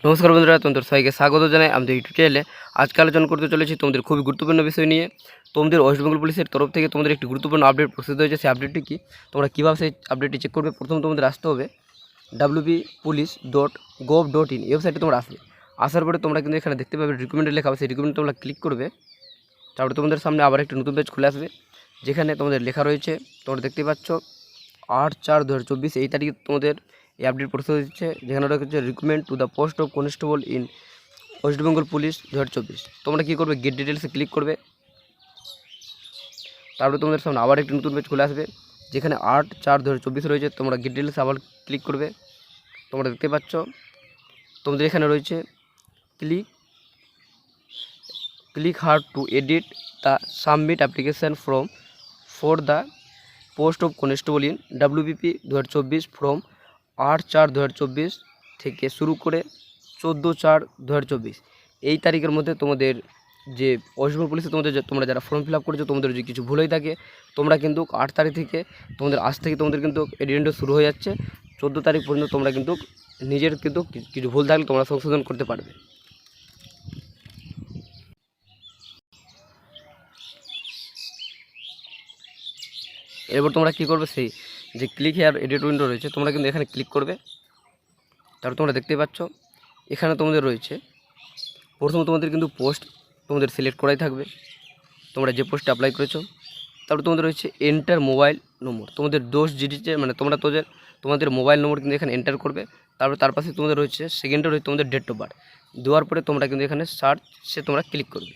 নমস্কার বন্ধুরা, তোমাদের সবাইকে স্বাগত জানাই আমাদের এই টিউটোরিয়ালে। আজকে আলোচনা করতে চলেছি তোমাদের খুবই গুরুত্বপূর্ণ বিষয় নিয়ে। তোমাদের ওয়েস্ট বেঙ্গল পুলিশের তরফ থেকে তোমাদের একটি গুরুত্বপূর্ণ আপডেট প্রস্তুত হয়েছে। সেই আপডেটটি কি, তোমরা কীভাবে সেই আপডেটটি চেক করবে? প্রথম তোমাদের আসতে হবে wbpolice.gov.in এই ওয়েবসাইটে তোমরা আসবে। আসার পরে তোমরা কিন্তু এখানে দেখতে পাবে রিকমেন্ডে লেখা হবে, সেই রিকমেন্ড তোমরা ক্লিক করবে। তারপরে তোমাদের সামনে আবার একটি নতুন পেজ খুলে আসবে, যেখানে তোমাদের লেখা রয়েছে, তোমরা দেখতে পাচ্ছ 8/4/2024 এই তারিখে তোমাদের এই আপডেট প্রস্তুত হচ্ছে, যেখানে রয়েছে recommend to the post of constable in West Bengal police 2024। তোমরা কী করবে, গেট ডিটেলসে ক্লিক করবে। তারপরে তোমাদের সামনে আবার একটি নতুন পেজ খুলে আসবে, যেখানে 8/4/2024 রয়েছে। তোমরা গেট ডিটেলসে আবার ক্লিক করবে। তোমরা দেখতে পাচ্ছ তোমাদের এখানে রয়েছে click hard to edit the submit application from for the post of constable in WBP 2024 from 8/4/2024 থেকে শুরু করে 14/4/2024 এই তারিখের মধ্যে তোমাদের যে ওয়েস্ট বেঙ্গল পুলিশে তোমরা যারা ফর্ম ফিল আপ করেছো, তোমাদের যদি কিছু ভুল হয়ে থাকে, তোমরা কিন্তু 8 তারিখ থেকে তোমাদের আজ থেকে তোমাদের কিন্তু এডিটেন্ট শুরু হয়ে যাচ্ছে। 14 তারিখ পর্যন্ত তোমরা কিন্তু নিজের কিন্তু কিছু ভুল থাকলে তোমরা সংশোধন করতে পারবে। এরপর তোমরা কী করবে, সেই যে ক্লিক হেয়ার এডিট উইন্ডো রয়েছে, তোমরা কিন্তু এখানে ক্লিক করবে। তারপর তোমরা দেখতে পাচ্ছ এখানে তোমাদের রয়েছে, প্রথমে তোমাদের কিন্তু পোস্ট তোমাদের সিলেক্ট করাই থাকবে, তোমরা যে পোস্টে অ্যাপ্লাই করেছো। তারপর তোমাদের রয়েছে এন্টার মোবাইল নম্বর, তোমাদের 10 ডিজিটে মানে তোমাদের মোবাইল নম্বর কিন্তু এখানে এন্টার করবে। তারপর তার পাশে তোমাদের রয়েছে সেকেন্ডে রয়েছে তোমাদের ডেট অফ বার্থ। দেওয়ার পরে তোমরা কিন্তু এখানে সার্চে তোমরা ক্লিক করবে।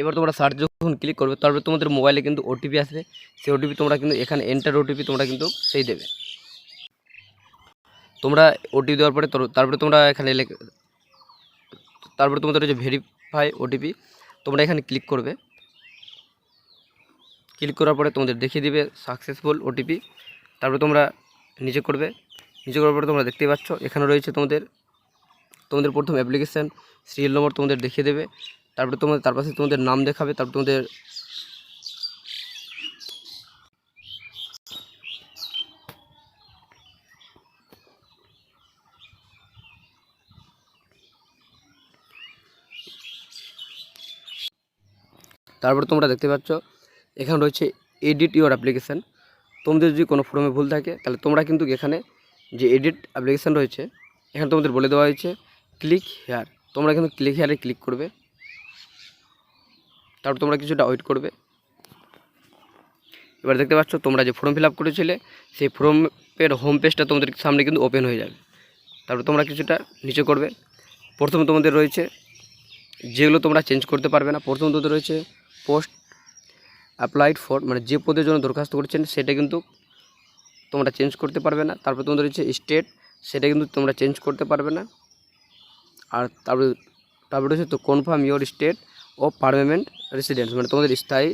এবার তোমরা সার্চ যখন ক্লিক করবে, তারপরে তোমাদের মোবাইলে কিন্তু ওটিপি আসবে। সেই ওটিপি তোমরা কিন্তু এখানে এন্টার ওটিপি তোমরা কিন্তু সেই দেবে। তোমরা ওটিপি দেওয়ার পরে তারপরে তোমরা এখানে তারপরে তোমাদের রয়েছে ভেরিফাই ওটিপি, তোমরা এখানে ক্লিক করবে। ক্লিক করার পরে তোমাদের দেখিয়ে দিবে সাকসেসফুল ওটিপি। তারপরে তোমরা নিচে করার পরে তোমরা দেখতেই পাচ্ছ এখানে রয়েছে তোমাদের প্রথম অ্যাপ্লিকেশান সিরিয়াল নম্বর তোমাদের দেখিয়ে দেবে। তারপরে তার পাশে তোমাদের নাম দেখাবে। তারপর তোমরা দেখতে পাচ্ছ এখানে রয়েছে এডিট ইউর অ্যাপ্লিকেশান। তোমাদের যদি কোনো ফর্মে ভুল থাকে, তাহলে তোমরা কিন্তু এখানে যে এডিট অ্যাপ্লিকেশান রয়েছে, এখানে তোমাদের বলে দেওয়া হয়েছে ক্লিক হেয়ার, তোমরা কিন্তু ক্লিক হেয়ারে ক্লিক করবে। তারপর তোমরা কিছুটা ওয়েট করবে। এবার দেখতে পাচ্ছ তোমরা যে ফর্ম ফিল আপ করেছিলে, সেই ফর্মের হোম পেজটা তোমাদের সামনে কিন্তু ওপেন হয়ে যাবে। তারপর তোমরা কিছুটা নিচে করবে। প্রথমে তোমাদের রয়েছে যেগুলো তোমরা চেঞ্জ করতে পারবে না। প্রথম তোমাদের রয়েছে পোস্ট অ্যাপ্লাইড ফর, মানে যে পদের জন্য দরখাস্ত করেছেন সেটা কিন্তু তোমরা চেঞ্জ করতে পারবে না। তারপর তোমাদের রয়েছে স্টেট, সেটা কিন্তু তোমরা চেঞ্জ করতে পারবে না। আর তারপরে হচ্ছে তো confirm your state of permanent residence, মানে তোমাদের স্থায়ী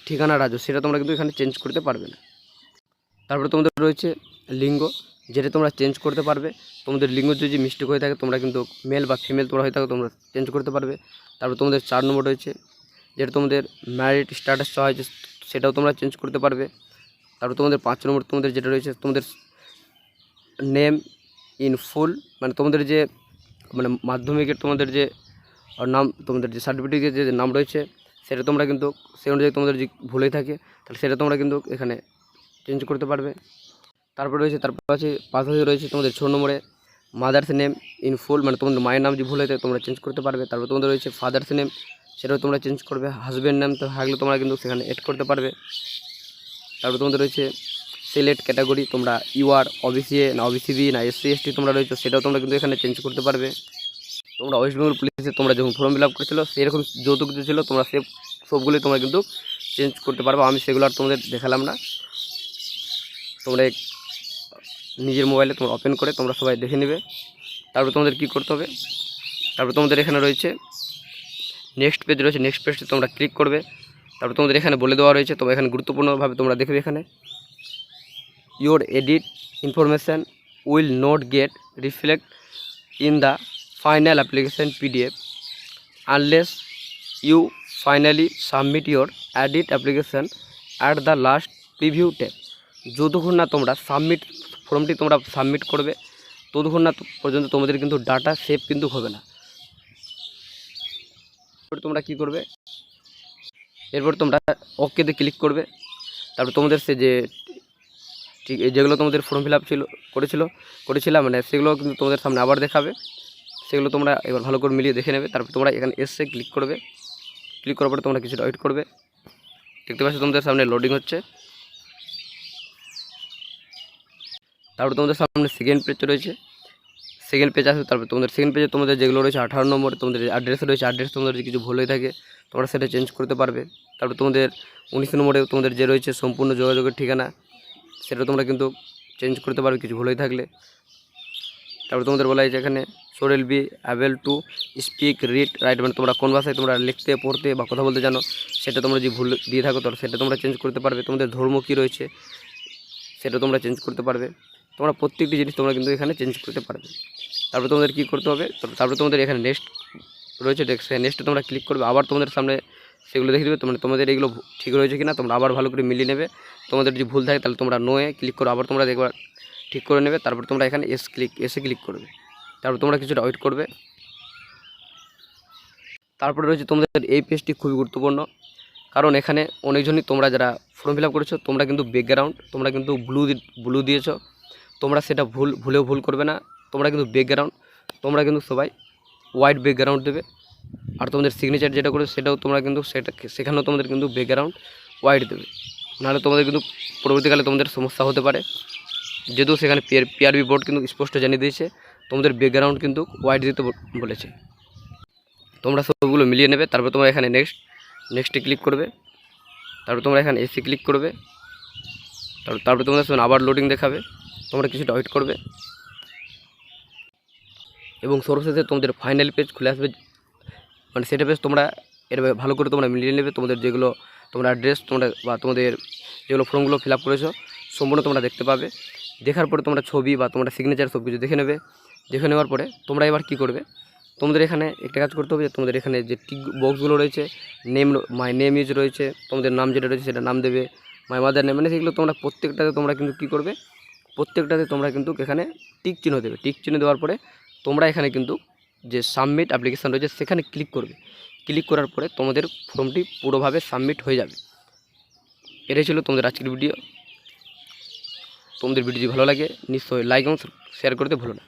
ঠিকানা রাজ্য, সেটা তোমরা কিন্তু এখানে চেঞ্জ করতে পারবে না। তারপরে তোমাদের রয়েছে লিঙ্গ, যেটা তোমরা চেঞ্জ করতে পারবে। তোমাদের লিঙ্গ যদি মিস্টেক হয়ে থাকে, তোমরা কিন্তু মেল বা ফিমেল তোমরা হয়ে থাকো, তোমরা চেঞ্জ করতে পারবে। তারপর তোমাদের 4 নম্বর রয়েছে, যেটা তোমাদের ম্যারিড স্ট্যাটাস চাওয়া হয়েছে, সেটাও তোমরা চেঞ্জ করতে পারবে। তারপর তোমাদের 5 নম্বর তোমাদের যেটা রয়েছে, তোমাদের নেম ইন ফুল, মানে তোমাদের যে মাধ্যমিকের তোমাদের যে নাম, তোমাদের যে সার্টিফিকেটের যে নাম রয়েছে, সেটা তোমরা কিন্তু সেই অনুযায়ী তোমাদের যদি ভুলে থাকে, তাহলে সেটা তোমরা কিন্তু এখানে চেঞ্জ করতে পারবে। তারপরে রয়েছে তার পাশে রয়েছে তোমাদের 6 নম্বরে মাদার্স নেম ইন ফুল, মানে তোমাদের মায়ের নাম যদি ভুল হয়ে থাকে তোমরা চেঞ্জ করতে পারবে। তারপর তোমাদের রয়েছে ফাদার্স নেম, সেটাও তোমরা চেঞ্জ করবে। হাজব্যান্ড নেম তো থাকলে তোমরা কিন্তু সেখানে এড করতে পারবে। তারপর তোমাদের রয়েছে সিলেক্ট ক্যাটাগরি, তোমরা ইউআর ওবিসি না ওবিসিবি না SC ST তোমরা রয়েছে, সেটাও তোমরা কিন্তু এখানে চেঞ্জ করতে পারবে। তোমরা ওয়েস্ট বেঙ্গল পুলিশে তোমরা যখন ফর্ম ফিল আপ করেছিল, সেরকম যত কিছু ছিল তোমরা সবগুলোই তোমরা কিন্তু চেঞ্জ করতে পারবে। আমি সেগুলো আর তোমাদের দেখালাম না, তোমরা নিজের মোবাইলে তোমরা ওপেন করে তোমরা সবাই দেখে নেবে। তারপর তোমাদের কি করতে হবে, তারপর তোমাদের এখানে রয়েছে নেক্সট পেজ রয়েছে, নেক্সট পেজে তোমরা ক্লিক করবে। তারপর তোমাদের এখানে বলে দেওয়া রয়েছে, তোমরা এখানে গুরুত্বপূর্ণভাবে তোমরা দেখবে, এখানে your edit information will not get reflect in the final application PDF unless you finally submit your edit application at the last preview tab. যতক্ষণ না তোমরা ফর্মটি তোমরা সাবমিট করবে, ততক্ষণ না পর্যন্ত তোমাদের কিন্তু ডাটা সেভ কিন্তু হবে না। তোমরা কি করবে, এরপর তোমরা ওকেতে ক্লিক করবে। তারপর তোমাদের সে যে ঠিক যেগুলো তোমাদের ফর্ম ফিল আপ করেছিলাম মানে সেগুলো কিন্তু তোমাদের সামনে আবার দেখাবে। সেগুলো তোমরা এবার ভালো করে মিলিয়ে দেখে নেবে। তারপর তোমরা এখানে এসে ক্লিক করবে। ক্লিক করার পরে তোমরা কিছুটা ওয়েট করবে। দেখতে পাচ্ছ তোমাদের সামনে লোডিং হচ্ছে। তারপর তোমাদের সামনে সেকেন্ড পেজ রয়েছে, সেকেন্ড পেজ আসবে। তারপর তোমাদের সেকেন্ড পেজে তোমাদের যেগুলো রয়েছে 18 নম্বর তোমাদের অ্যাড্রেস রয়েছে, অ্যাড্রেস তোমাদের যদি কিছু ভুল হয়ে থাকে তোমরা সেটা চেঞ্জ করতে পারবে। তারপর তোমাদের 19 নম্বরে তোমাদের যে রয়েছে সম্পূর্ণ যোগাযোগের ঠিকানা, সেটা তোমরা কিন্তু চেঞ্জ করতে পারবে কিছু ভুল হয়ে থাকলে। তারপর তোমাদের বলা হয়েছে এখানে sorrel be able to speak read write, মানে তোমরা কোন ভাষায় তোমরা লিখতে পড়তে বা কথা বলতে জানো, সেটা তোমরা যদি ভুল দিয়ে থাকো তো সেটা তোমরা চেঞ্জ করতে পারবে। তোমাদের ধর্ম কী রয়েছে সেটা তোমরা চেঞ্জ করতে পারবে। তোমরা প্রত্যেকটি জিনিস তোমরা কিন্তু এখানে চেঞ্জ করতে পারবে। তারপর তোমাদের কী করতে হবে, তারপর তোমাদের এখানে নেক্সট রয়েছে, নেক্সটে তোমরা ক্লিক করবে। আবার তোমাদের সামনে সেগুলো দেখে দেবে তোমাদের এইগুলো ঠিক রয়েছে কিনা তোমরা আবার ভালো করে মিলিয়ে নেবে। তোমাদের যদি ভুল থাকে তাহলে তোমরা নোয়ে ক্লিক করো, আবার তোমরা দেখবার ঠিক করে নেবে। তারপর তোমরা এখানে এসে ক্লিক করবে। তারপর তোমরা কিছুটা ওয়েট করবে। তারপরে রয়েছে তোমাদের এই পেজটি খুবই গুরুত্বপূর্ণ, কারণ এখানে অনেকজনই তোমরা যারা ফর্ম ফিল আপ করেছো তোমরা কিন্তু ব্যাকগ্রাউন্ড তোমরা কিন্তু ব্লু দিয়েছো। তোমরা সেটা ভুল করবে না। তোমরা কিন্তু ব্যাকগ্রাউন্ড তোমরা কিন্তু সবাই হোয়াইট ব্যাকগ্রাউন্ড দেবে। আর তোমাদের সিগনেচার যেটা করে সেটাও তোমরা কিন্তু সেখানেও তোমাদের কিন্তু ব্যাকগ্রাউন্ড হোয়াইট দেবে, নাহলে তোমাদের কিন্তু পরবর্তীকালে তোমাদের সমস্যা হতে পারে। যেহেতু সেখানে পিআরবি বোর্ড কিন্তু স্পষ্ট জানিয়ে দিয়েছে তোমাদের ব্যাকগ্রাউন্ড কিন্তু হোয়াইট দিতে বলেছে। তোমরা সবগুলো মিলিয়ে নেবে। তারপর তোমরা এখানে নেক্সটে ক্লিক করবে। তারপর তোমরা এখানে এসে ক্লিক করবে। তারপর তোমাদের সামনে আবার লোডিং দেখাবে। তোমরা কিছুটা ওয়েট করবে এবং সর্বশেষে তোমাদের ফাইনাল পেজ খুলে আসবে। মানে সেটা পেজ তোমরা এর ভালো করে তোমরা মিলিয়ে নেবে। তোমাদের যেগুলো তোমরা অ্যাড্রেস তোমরা বা তোমাদের যেগুলো ফর্মগুলো ফিল আপ করেছো সম্পূর্ণ তোমরা দেখতে পাবে। দেখার পরে তোমরা ছবি বা তোমরা সিগনেচার সব কিছু দেখে নেবে। দেখে নেওয়ার পরে তোমরা এবার কি করবে, তোমাদের এখানে একটা কাজ করতে হবে যে তোমাদের এখানে যে টিক বক্সগুলো রয়েছে মাই নেম ইজ রয়েছে, তোমাদের নাম যেটা রয়েছে সেটা নাম দেবে। মাই মাদার নেম, মানে সেগুলো তোমরা প্রত্যেকটাতে তোমরা কিন্তু কী করবে, প্রত্যেকটাতে তোমরা কিন্তু এখানে টিক চিহ্ন দেবে। টিক চিহ্ন দেওয়ার পরে তোমরা এখানে কিন্তু যে সাবমিট অ্যাপ্লিকেশান রয়েছে সেখানে ক্লিক করবে। ক্লিক করার পরে তোমাদের ফর্মটি পুরোভাবে সাবমিট হয়ে যাবে। এটাই ছিল তোমাদের আজকের ভিডিও। তোমাদের ভিডিও যদি ভালো লাগে নিশ্চয়ই লাইক এবং শেয়ার করতে ভুলো না।